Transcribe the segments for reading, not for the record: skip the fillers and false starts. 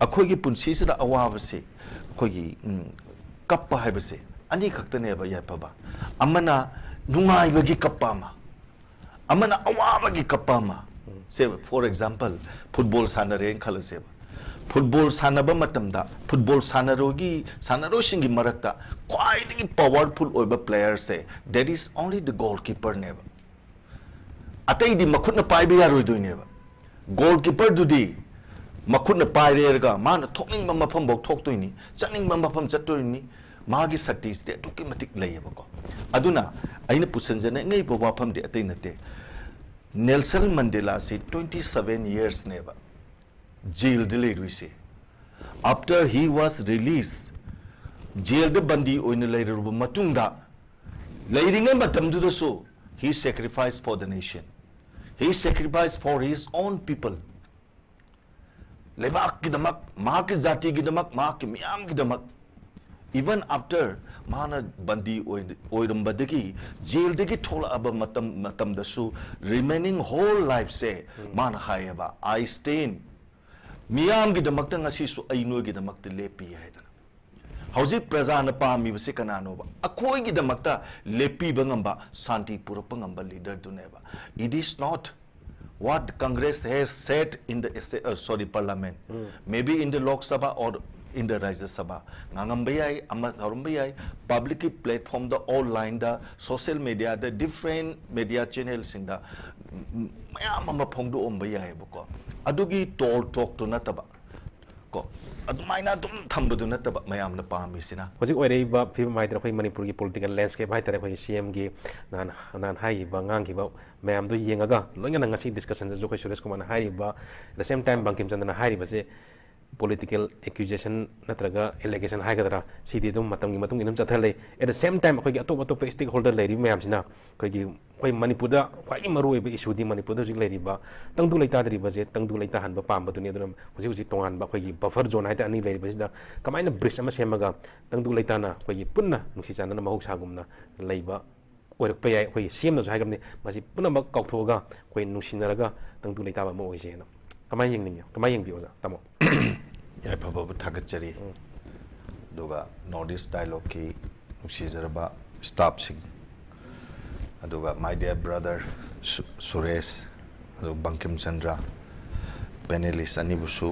अखोगी पुंसीसिदा अवाबसे अखोगी kappa हाइबसे अनी खक्तनेबा याइफबा अमना नुंगाइबगी कप्पा अमना अवाबगी कप्पा से फॉर एग्जांपल फुटबॉल सानरे खलसे फुटबॉल सानबा मतमदा फुटबॉल सानरोगी सानरोसिंगी मरक्ता क्वाइटगी पावरफुल ओइबा player so that is only the goalkeeper नेबा अतैदी मखुतना पाइबा यारोइदोइनेबा गोलकीपर दुदी मखुतना पाइरेगा माना थोकनिंग मफम बौ थोकतोइनी चनिंग मफम चतोइनी मागी शक्ति से अदुकी मतिक लैयबको अदुना अइना पुसंजने ngei बवाफम दे अतै नते नेल्सन मंडेला से 27 years नेबा jail de leruise after he was released jail de bandi oina leiruba matungda leiringa matam du so he sacrificed for the nation he sacrificed for his own people lebak ki damak ma ki jati ki damak ma ki miyam ki damak even after mana bandi oirambadagi jail degi thola aba matam da so remaining whole life say man hayaba I stand मियाम की दमकता ngasi su ainoi की दमकता लेपी है दना हौजी प्रजा न पामी बसे कनानोबा अखोई की दमकता लेपी बंगंबा शांति पुरप ngamba leader दुनेबा it is not what Congress has said in the parliament maybe in the Lok Sabha or in the Rajya Sabha ngangambiyai ama harumbayai public platform the online the social media the different media channels in the mayam ama phongdu ombayai buko adugi tol talk to nataba ko adumaina dum thambadu nataba mayam na pami sina hoji oirei ba fi mai tra khoi manipur gi political landscape hai tare khoi CM gi nan hai ba ngang gi ba mayam do yengaga loinga na ngasi discussion jo khoi Suresh Kumar na hai ba at the same time Bankim Chandra na hai ba se political accusation natraga allegation hai gadra sidi dum matam gi matung inam chathale at the same time khoi gi atop stakeholder leri mayam sina khoi gi khoi manipur da khoi maru be issue di manipur da jik leri ba tangdu leita dari ba je tangdu leita han ba pam ba duni aduna hoji tongan ba khoi gi buffer zone hai ta ani leri ba sida kamaina bridge ama semaga tangdu leita na khoi gi punna nusi chana na mahuk sagumna leiba oirak pa yai khoi sem na jo hagamni masi punna ma kauthoga khoi nusinaraga tangdu leita ba mo oise na kamai yengning kamai yengbi oza tamo yai phaba thagachari doga Northeast dialogue ki nuksizaraba staff sing aduga my dear brother Suresh adu Bankim Chandra panelist anibusu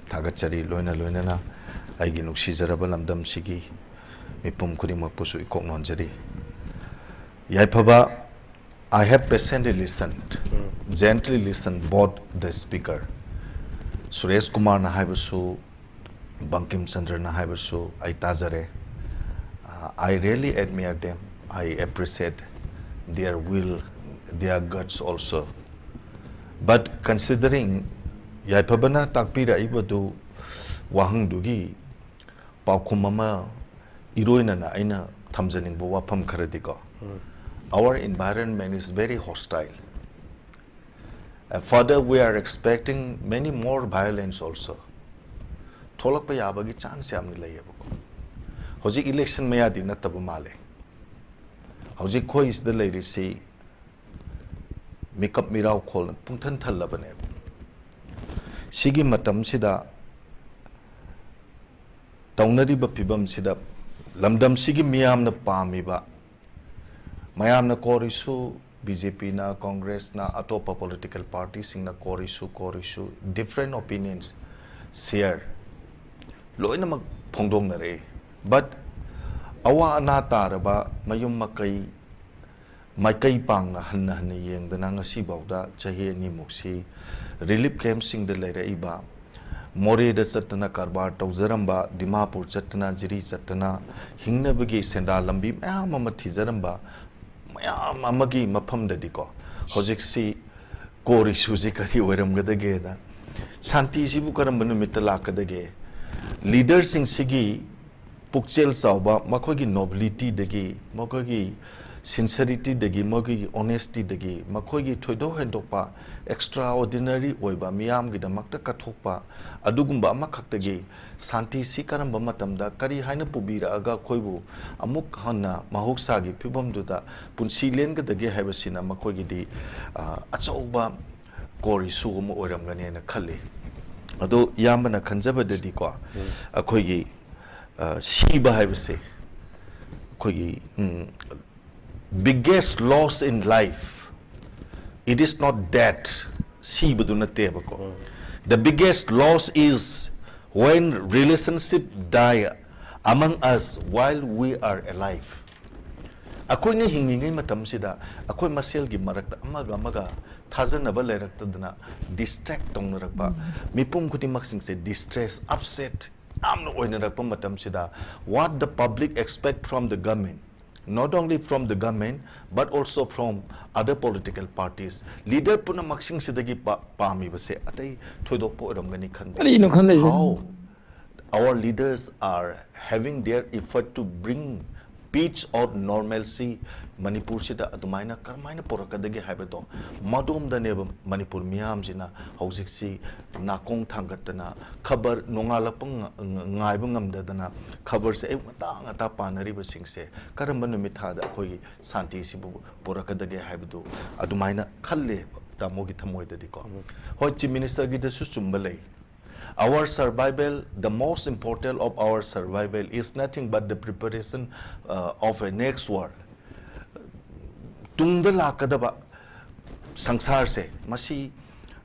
thagachari loina na aigi nuksizaraba lamdam sigi mipum khudimak pusu ikok nonjari yai phaba I have patiently listened gently listened both the speaker Suresh Kumar na haibasu Bankim Chandra na haibasu ai tazare I really admire them I appreciate their will their guts also but considering yai phabana takpira ibadu wahang dugi paukhum ama iroina na aina thamjaning bo wafam kharadiko our environment is very hostile further we are expecting many more violence also tholak pa yabagi chance amni layebo hoji election maya di natab male hoji khoi is the lady see makeup mirau khol pungthan thalabane sigi matam sida taunari ba pibam sida lamdam sigi miyam na pami ba mayam na korisu BJP na Congress na atopa political parties sing na korisu different opinions share loina mag phongdong na re but awa na taraba mayum makai pang na hanna yeng da nga si bawda chahi ni muksi relief camp sing de lere iba more da satna karbar tawzaramba Dimapur chatna jiri chatna hingna bagi senda lambi ma thizaramba mayam amagi mafam da diko hojik si kori suji kari oiram gadage da shanti si bu karam banu mitala kadage leaders sing sigi pukchel chawba makogi nobility dagi makogi sincerity dagi makogi honesty dagi makogi thoido hendokpa extraordinary oiba miyam gi damakta kathokpa adugumba amakhaktage shanti si karamba matamda kari haina pubira aga khoibu amuk hanna mahuksa gi phibam duda punsi len ga dage haibasina makogi di achauba kori sugum oiram gane na khali ado yambana khanjaba dadi ko akhoi gi siba haibase akhoi gi biggest loss in life, it is not death. Siba na teba ko. The biggest loss is when relationship die among us while we are alive. Ako'y ni hingingay matam sida, ako'y masel gi marakta amaga thazanaba layraktadana distract tong narakpa mipum kuti maksing se distress, upset amno oy narakpa matam sida. What the public expect from the government, not only from the government but also from other political parties, leader puna maksing sidagi pami base atay thoidok po ramgani khande how our leaders are having their effort to bring peace or normalcy Manipur sida adumaina karmaina porakadagi habedo madom daneba Manipur miyam jina hausik si nakong thangatana khabar nongalapang ngaiba ngamdadana khabar se mata ngata panari basing se karamba numit da khoi santi sibu porakadagi habedo adumaina khalle tamogi thamoidadi ko hoi chief minister gi dasu chumbalai. Our survival, the most important of our survival is nothing but the preparation of a next world. Tungda lakadaba sangsar se,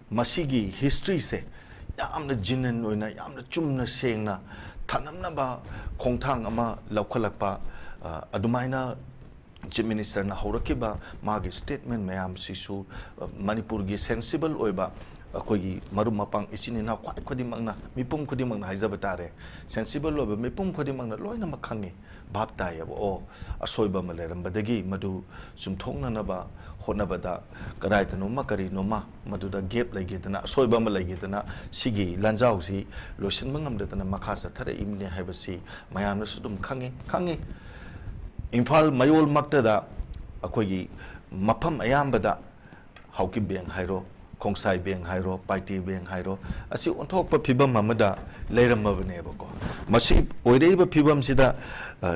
masigi history se, yamna jinan oina, yamna chumna sengna, thanamna ba khongthang ama laukalakpa adumaina Chief Minister na hawrakiba magi statement mayam sisu Manipur gi sensible oiba akogi marum mapang isinina kwai khudimangna mipum khudimangna haijabatare sensible loba mipum khudimangna loina makhangi bhab tai abo o asoiba malerambadagi madu sumthongna naba honabada karai tanoma kari noma maduda gap laigedana asoiba ma laigedana sigi lanjau si losin mangamdana makhasa thare imne haibasi mayamna sudum khangi Imphal mayol maktada akogi mapam ayambada hauki beng hairo Kongsai beng hairo paiti beng hairo asi onthokpa phibam amada leiramabane bako masi oireiba phibam sida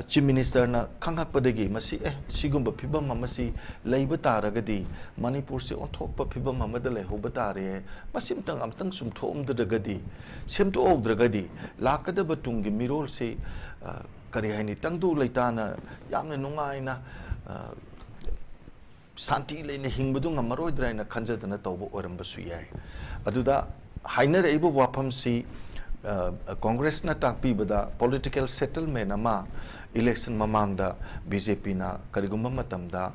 chief minister na khangakpadagi masi sigumba phibam amasi leiba taragadi Manipur se onthokpa phibam amada leihoba tare masim tang amtang sumthomdragadi semto ogdragadi lakadaba tungi mirol se kari haini tangdu leitana yamna nungaina Santi lane hingbadu ngamaroi draina khanjadana tawbo orambasu yai aduda hainer eibo wapam si Congress na takpi bada political settlement ama election mamangda BJP na karigumba matamda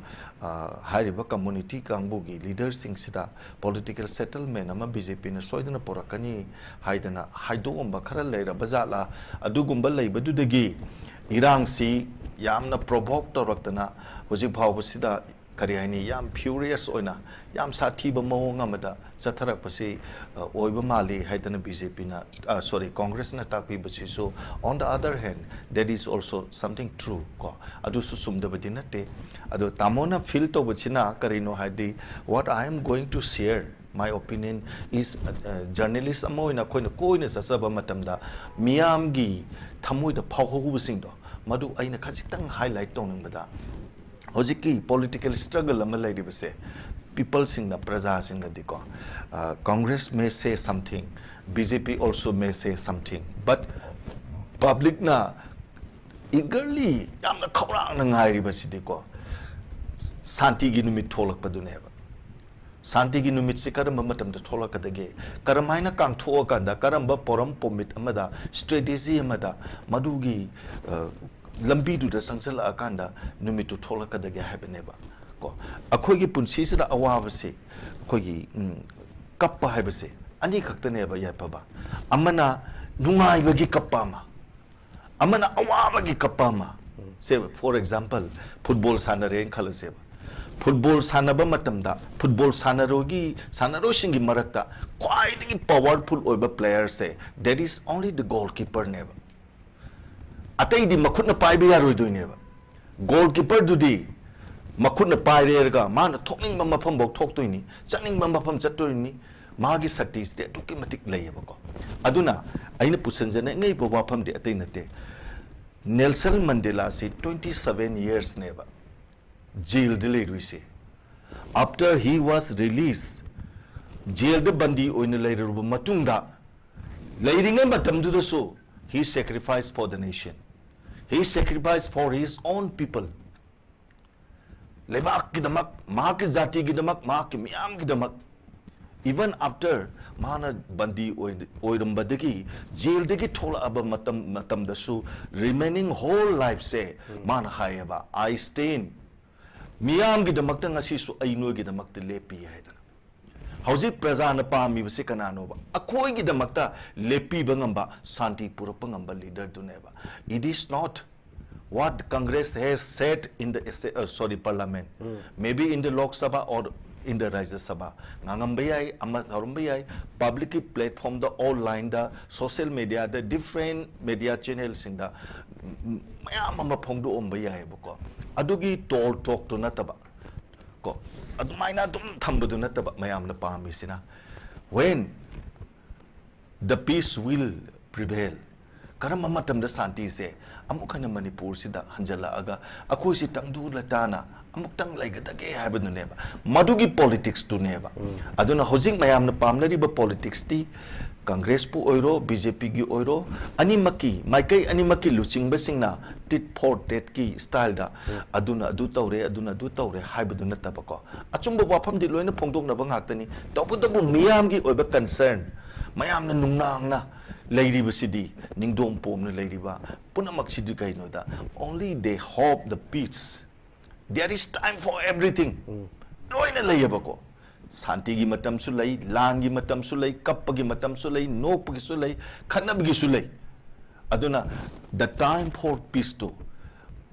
hairiba community kangbugi leaders sida political settlement ama BJP na soidana porakani haidana haidogomba khara leira bazala adugumba leibadudagi irang si yamna provoke toraktana hojik phawbasida Kariani yam furious oina yam sathiba mawong amada satharakpasi oiba mali haidana BJP na sorry Congress na takpi basi so on the other hand that is also something true ko adu su sumdabadi nate adu tamona feel to bachina karino haidi what I am going to share my opinion is journalist amoina koina sasaba matamda miyam gi thamoi da phawhu sing do madu aina khajitang highlight toningbada Hojiki political struggle amalai people sing the praja sing the diko. Congress may say something, BJP also may say something, but public na eagerly yamna khawrang na ngai basi diko. Santi gi numit tholak paduneba. Santi gi numit se karamba matam da tholak kadage. Karamaina kang thoa kanda karamba poram pomit amada strategy amada madugi lambi du da sangsal akanda numitu thola kadage habeneba ko akhogi punsi sida awabase khogi kappa habase ani khaktaneba yapaba amana nungai bagi kappa ma amana awabagi kappa ma say for example football sanare khalase football sanaba matamda football sanarogi sanaro singi marakta quite powerful oiba player say that is only the goalkeeper neba Atay di makut na pai biya roido neba. Goalkeeper do di makut na pai rega mana thokning mama pam bok thok toini chakning mama pam chatto ni magi sakti ste to kimatik layeba ko. Aduna aina pusanjana ngai bawa pam de atay nate. Nelson Mandela si 27 years neba. Jail delay ruise. After he was released, jail de bandi oina lay ruba matungda Leiringa matamdu so he sacrificed for the nation. He sacrificed for his own people. Lebak kidamak, mak zati kidamak, mak miyam kidamak. Even after mana bandi oirambadagi jail degi thola aba matam dasu remaining whole life say mana hayaba I stain miyam kidamak ta ngasi su aino kidamak te lepi haidana. Hauzik prajana pami base kanano ba akhoi kidamak ta lepi bangamba santi purapangamba leader duneba. It is not what Congress has said in the Parliament, maybe in the Lok Sabha or in the Rajya Sabha. Ngangambayai, amatharumbayai, public platform, the online, the social media, the different media channels in the mayama pongdo umbayai buko. Adugi told talk to nataba. Ko adumaina dum thambadu nataba mayam na pamisina. When the peace will prevail. Karama matam da santi se amuk na Manipur sida hanjala aga ako si tangdu latana amuk tang laigadage haibad no neba madugi politics tu neba aduna hojing mayam na pamnari ba politics ti Congress pu oiro BJP gi oiro animaki maikai animaki luching basing na tit for tat ki style da aduna adu tawre haibad na tabako achumba wafam di loina phongdok na bangak tani topu miyam gi oiba concern mayam na nungnang na Lady City, Ningdom Pom Lady Ba, Punamaxidi Kainoda. Only they hope the peace. There is time for everything. No in a layabako. Santigi Matam Sulay, Langi Matam Sulay, Kapagi Matam Sulay, no Pagisulay, Kanabigi Sulay. Aduna, the time for peace to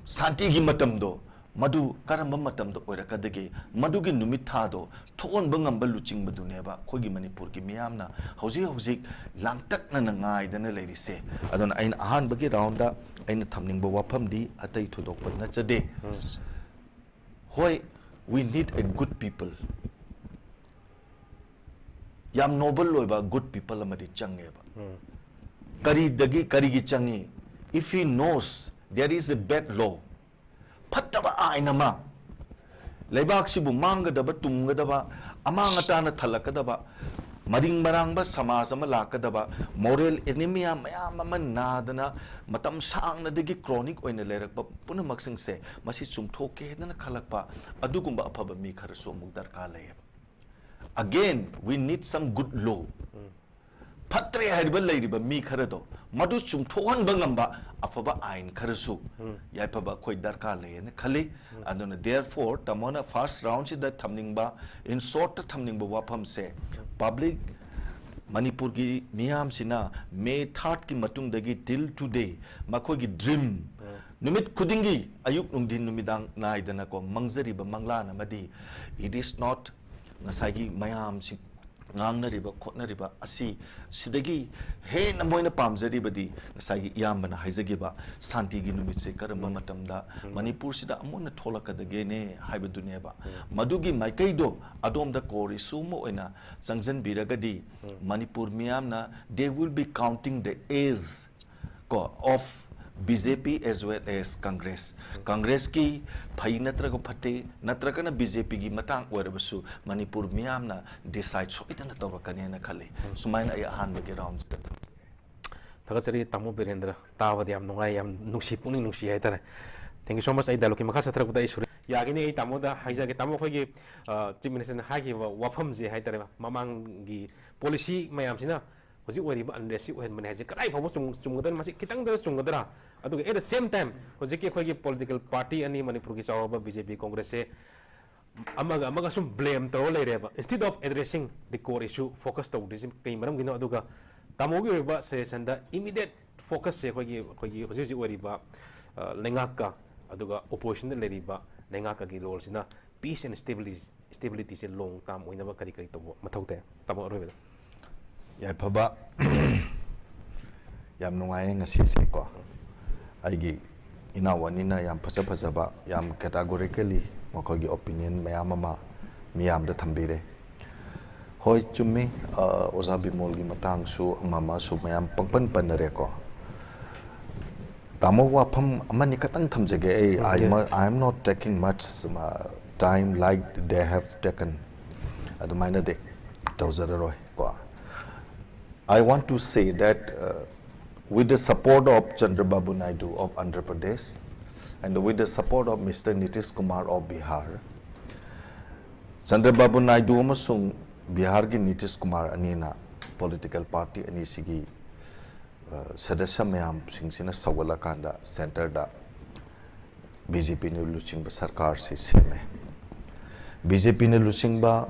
Santigi Matamdo. Madu karamba matam do oiraka dege madugi numitha do thon bangamba luching baduneba khogi Manipur ki miyamna hauji langtak na ngai dana leiri se adona ain ahan bagi round da ain thamning ba wafam di atai thudok pa na chade hoi we need a good people yam noble loiba good people amadi change ba kari dagi kari gi changi if he knows there is a bad law Pataba ainama Lebak sibu manga daba tunga daba amanga tana thalakadaba Maring marang ba samasama lakadaba moral enemy mayama nadana matam sang na digi chronic oina lerak ba puna maksing se masi sumthoke na khalakpa adugumba aphaba mi kharaso mugdar ka layaba again we need some good law Patre hariba layriba mi kharado madu chumthohan bangamba afaba ain kharasu yaipaba khoi darka layene khali adona therefore tamona first round si da thamning ba in short thamning ba wafam se public Manipur gi miyam sina May 3rd ki matung dagi till today makhoi gi dream numit khudingi ayuk nungdin numidang naidana ko mangjari ba manglana madi it is not ngasagi mayam si ngangnariba khotnariba asi sidagi he na moina pamjari badi ngasagi yambana haijagiba santi gi numitse karamba matamda Manipur sida amona tholakadage ne haiba duneba madugi maikaido adomda kori sumo oina changjan biragadi Manipur miyamna they will be counting the age of BJP as well as Congress. Congress ki phai natraga phate natraga na BJP gi matang oirabasu Manipur miyamna decide so itana tawrakani na khale sumaina ay ahan bagi round Thagachari Tamo Birendra Tawadi am nungai am nungsi puning nungsi hai tara Thank you so much ai daloki makha satra kuda isuri yagini ai tamo da haija ge tamo khogi chief minister na hagi wafam je hai tara mamang gi policy mayam sina hoji wari ba unrest ohen mane haje kai fawo chunggadan masi kitang da chunggadara adu at the same time hoji ke khogi political party ani Manipur ki chawa BJP Congress se amaga sum blame to leireba instead of addressing the core issue focus to this kai maram gino aduga tamo gi ba session da immediate focus se khogi hoji wari ba lengaka aduga opposition da leiriba lengaka gi role sina peace and stability se long term oina ba kari to mathaute tamo robe Yaipaba Yam Nungai ngasi se ko aigi inawanina yam phajaba yam categorically makogi opinion mayamama miyam da thambire hoi chummi oza bimol gi matang su mama su mayam pangpan panare ko tamo wa pham amani katang thamjage I am not taking much time like they have taken adumaina de tawzararoi ko I want to say that with the support of Chandrababu Naidu of Andhra Pradesh and with the support of Mr. Nitish Kumar of Bihar, Chandrababu Naidu amasung Bihar ki Nitish Kumar anina political party ani sigi sadasya mayam singsina sawala kanda center da BJP ne luchingba sarkar se seme. BJP ne luchingba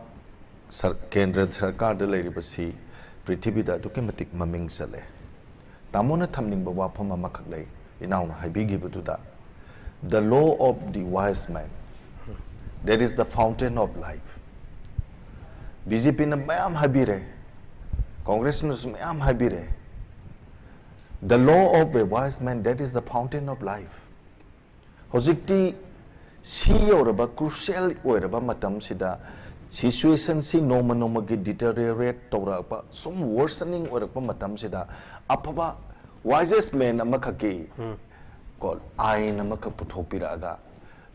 kendra sarkar da lairibasi Prithvi da duke matik maming sale. Tamona thamning ba wapama makak lay inauna haibigi bududa. The law of the wise man, that is the fountain of life. BJP na mayam habire, Congress na mayam habire. The law of a wise man, that is the fountain of life. Hojikti si yoraba crucial oraba matam sida situation si noma ki deteriorate toraba some worsening oraba matam sida apaba wisest man amakaki called ain amaka puthopiraga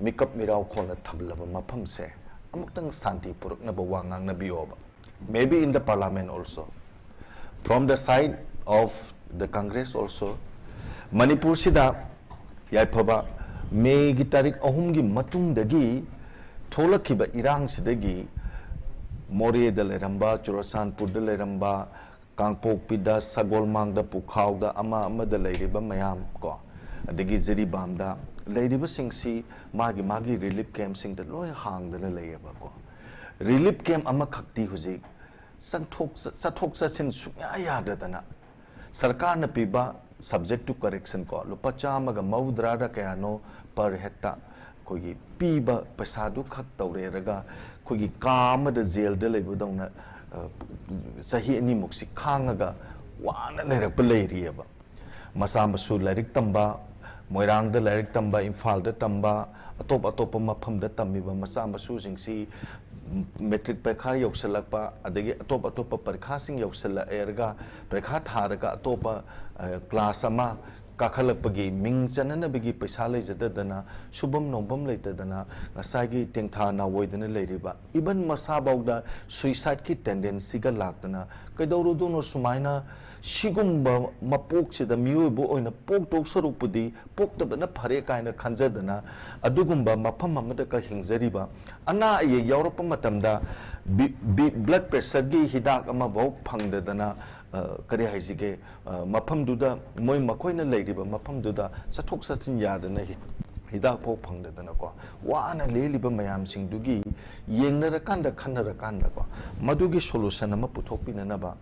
mikap mirau khona thablaba mafam se amuktang santi purak na bawangang na bioba, maybe in the parliament also, from the side of the Congress also. Manipur sida yaipaba May gi tarik ahum gi matung dagi tholakhiba irang sidagi More da leramba Churasanpur da leramba Kangpokpi da Sagolmang da Pukhau da ama da leiriba mayam ko adagi Ziribam da leiriba singsi magi relief camp sing da loy hang da leiba ko relief camp ama khakti huji santhok sasin sumya yada dana sarkar na piba subject to correction ko lupa chamaga maudra kaya no per hecta kogi piba pasadu khak tawre raga kogi kama da jail da lebu dawna sahi ani muksi khangaga wana lerak leiri ba masam su lerik tamba moirang da lerik tamba imphal da tamba atop mafam da tammiba masam su jingsi metric paikha yoksalakpa adagi atop parikha sing yoksala erga paikha tharaga atop class ama kakhalakpagi ming chanana bigi paisa leijadadana subam nombam leitadana ngasagi tengtha na woidana leiriba even masabauda suicide ki tendency ga laktana kaidauru dono sumaina sigumba mapok sida miyubu oina pok tok sarupudi pok tabana phare kaina khanjadana adugumba mafam amada ka hingzariba ana ye yauropa matamda blood pressure gi hidak ama bau phangdadana kari haisige mafam duda moi makoina leiriba mafam duda sathok satin yadana hidak pok phangdadana ko wana leliba mayam sing dugi yengnara kanda khanara kanda ko madugi solution ama puthokpina na ba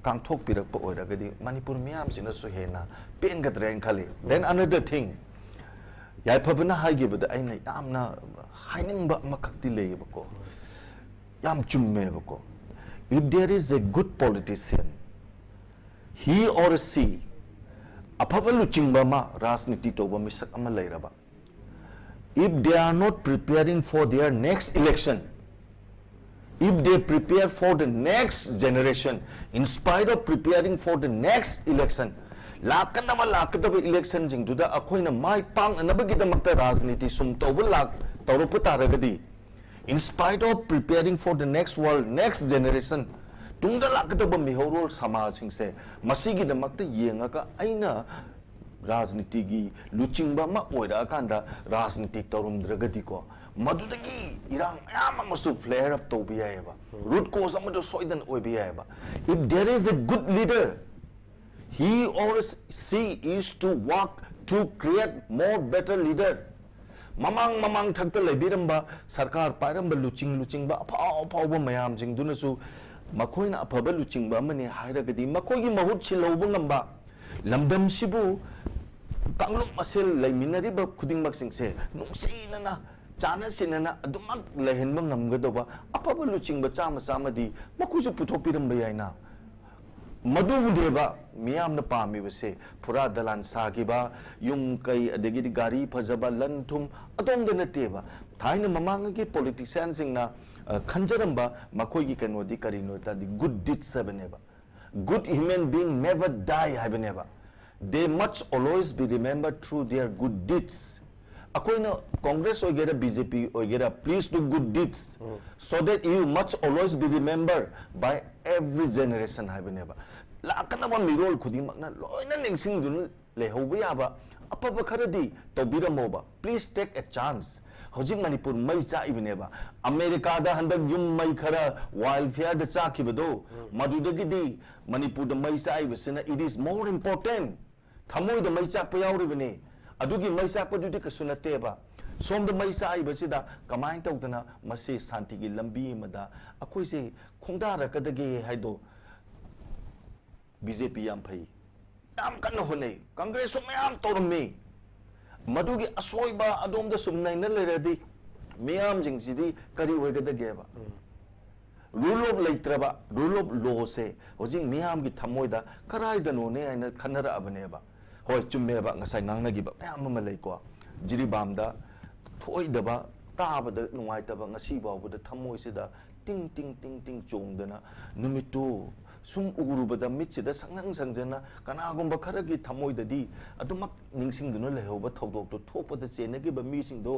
kangthok pirakpa oiragadi Manipur miyam sina su hena pengadreng khali. Then another thing yaiphabana haigibada aina yamna hainingba makakti leiba ko yam chumme ba ko if there is a good politician he or she aphabalu chingba ma rajniti toba misak ama leiraba if they are not preparing for their next election, if they prepare for the next generation, in spite of preparing for the next election, lakadaba election jing to the akoina mai pang anabagitamakta rajniti sum tawalak tawrupata in spite of preparing for the next world, next generation, tungda lakadaba mihorol samajing se masigi damakta yengaga aina Rajniti gi luchingba ma oira kanda rajniti torum dragati ko madudagi irang yama masu flare up to biyaba root cause amado soidan oibiyaba if there is a good leader he or she is to work to create more better leader mamang thakta lebiramba sarkar pairamba luchingba apau ba mayam jing dunasu makoina apaba luchingba mani hairagadi makogi mahut chilobu ngamba lamdam sibu Kangluk masil lay minariba kuding magsingse nungsinana chana sinana adumak lehen mangam gadoba apaba luching ba chama di makuju putopiram bayaina madu deba miyam na pami base pura dalan sagiba yung kay adegi gari phajaba lanthum adom de nateba thaina mamanga ki politicians sing na khanjaramba makoi gi kanodi karino ta di good deeds sabaneba good human being never die habaneba they must always be remembered through their good deeds. Akoina Congress or get a BJP or get a please do good deeds so that you must always be remembered by every generation. लाकनबा मिरोल खुदिमकना लोइना निंगसिंगदुन लेहौबा याबा अपब खरदी तौबिरमोबा प्लीज टेक ए चांस हजिक मणिपुर मई चाइबनेबा अमेरिका दा हंदक युम मई खरा वाइल्ड फायर दा चाखिबदो मदुदगिदी मणिपुर दा मई चाइबसिना इट इज मोर इंपोर्टेंट थमोय दा मई चाकप यावरिबने अदुगी मई चाकपदुदि कसु नतेबा सोम दा मई चाइबसिदा कमाइन तौदना मसे शांति की लंबी मदा अखोइसे खोंदारकदगे हाइदो बीजेपी याम फई याम कन्न होने कांग्रेस मैम तौरमे मदुगी असोइबा अदोम द सुमनाइना लेरदी मैम जिंगसिदी करी होगदगेबा रूल ऑफ लेत्रबा रूल ऑफ लॉ से होजिंग मैम की थमोइदा कराइदनोने आइना खनरा अबनेबा होय चुम्मेबा ngasai ngangnagi ba मैम अमा लेको जिरिबामदा थोइदबा ताबद नुवाइतबा ngasi बावबद थमोइसिदा टिंग टिंग टिंग टिंग चोंगदना नुमितो सुम उरुबदा मिचिदा संगंग संजना कनागुम्बा खरगी थमोइददी अदुमक निंगसिंगदुना लेहोबा थौदोकतो थोपदा चेनगिबा मीसिंगदो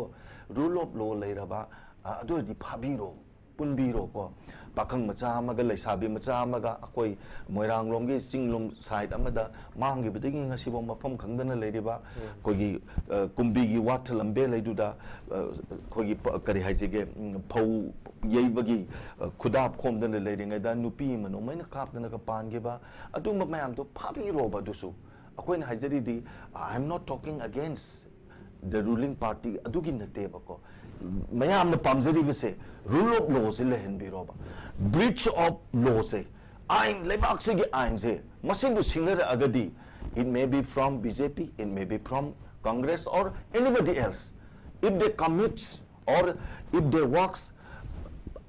रूल ऑफ लॉ लेरबा अदुदि फाबिरो पुनबिरो को पाखंग मचा अमगा लैसाबी मचा अमगा अखोई मोइरांगलोमगी चिंगलोम साइड अमदा मांगिबदगी ngasibo मफम खंगदना लेरिबा कोगी कुंबीगी वाट लंबे लेदुदा कोगी करि हाइजेगे फौ येबगी खुदाप खोमदना लेरिंगदा नुपी मनो मैना कापदना का पानगेबा अदुम मयाम तो फाबिरोबा दुसु अखोइन हाइजरीदी I am not talking against the ruling party adugi nateba ko mayam na pamjari bese rule of law se lehenbiroba breach of law se ain lebak se gi ain se masindu singler agadi it may be from BJP, it may be from Congress or anybody else if they commits or if they works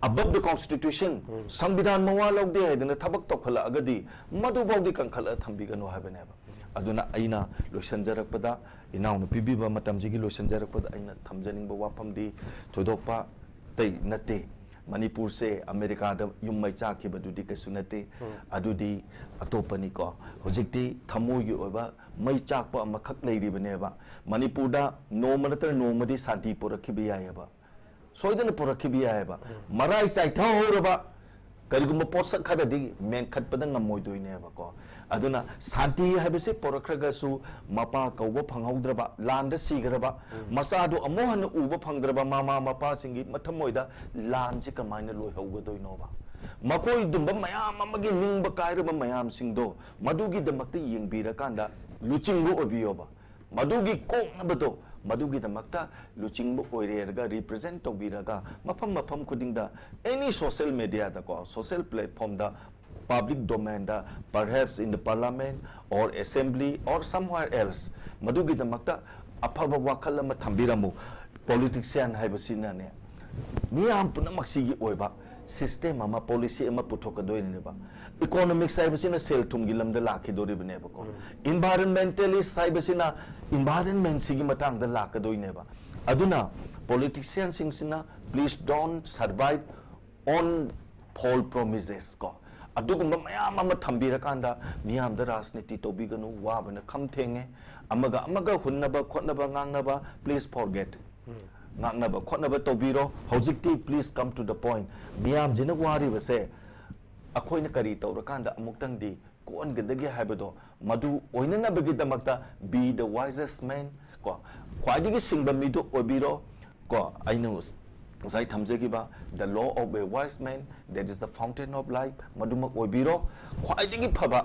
above the constitution संविधान मवा लौदे हैदना थबक तोखला अगदी मधु बाउदी कंखला थंबिगनो हाबनेबा अदुना अइना लोसनजरकपदा इनाउन पिबिबा मतमजिगी लोसनजरकपदा अइना थमजनिंगबा वाफमदी थोदोकपा तै नते मणिपुर से America दा युम्मै चाखिबदुदि कसु नते अदुदि अतोपनी को होजिकति थमोगी ओबा मै चाकपा मखक लेरिबनेबा मणिपुर दा नोम नतर नोमदी शांति पुरखिबि यायबा सोइदन पुरखिबि यायबा मराई चाइथा होरबा करिगुम पोसक खरदी main खटपदा ngमोइदोइनेबा को अदुना शांति हाबसे पोरखरगसु मपा कौब फंगौद्रबा लांद सिगरबा मसादु अमोहन उब फंगद्रबा मामा मपा सिंगी मथमोइदा लान से कमाइन लोय हौगदोइनोबा मकोइ दुंब मयाम अमगी निंगब कायरबा मयाम सिंगदो मदुगी दमक्ति यंगबिरकांदा लुचिंगबु ओबियोबा मदुगी कोंगनबदो मदुगी दमक्ता लुचिंगबु ओइरेरगा रिप्रेजेंट तोबिरगा मफम मफम खुदिंगदा एनी सोशल मीडिया दा को सोशल प्लेटफॉर्म दा public domain da perhaps in the parliament or assembly or somewhere else madugi damakta aphaba wakhala ma thambiramu politician haibasina ne miyam punamak sigi oiba system ama policy ama puthokadoine ba economic haibasina sel thumgi lamda lakhidori bne ba ko environmentalist haibasina environment sigi matang da lakadoine ba aduna politicians singsina please don't survive on false promises ko अदुगुम्बा मयाम अमा थंबिरकांदा मियामदा राजनीति तोबिगनु वाबना खमथेंगे अमगा अमगा हुन्नबा खोनबा ngangnaba please forget ngangnaba खोनबा तोबिरो हौजिकति please come to the point मियाम जिना वारी बसे अखोइना करी तौरकांदा अमुक्तंगदी कोनगदगे हाइबदो मदु ओइननबगी दमक्ता be the wisest man को ख्वाइदिगी सिंगबा मिदो ओबिरो को आइनो Zai thamjagiba the law of a wise man that is the fountain of life maduma oibiro khwaidigi phaba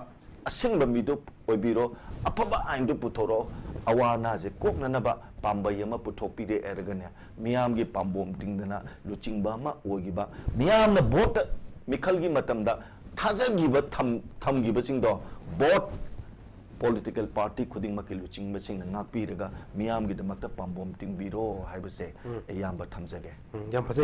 asingba midu oibiro aphaba aindu puthoro awana je koknanaba pambai ama puthokpide ergane miyam gi pambom tingdana luchingba ma ogiba miyam na vote mikhalgi matamda thajagiba thamgiba singdo vote political party khuding makil luching masing na ngakpiraga miyam gi damakta pambom tingbiro haibase eyamba thamjage yam phase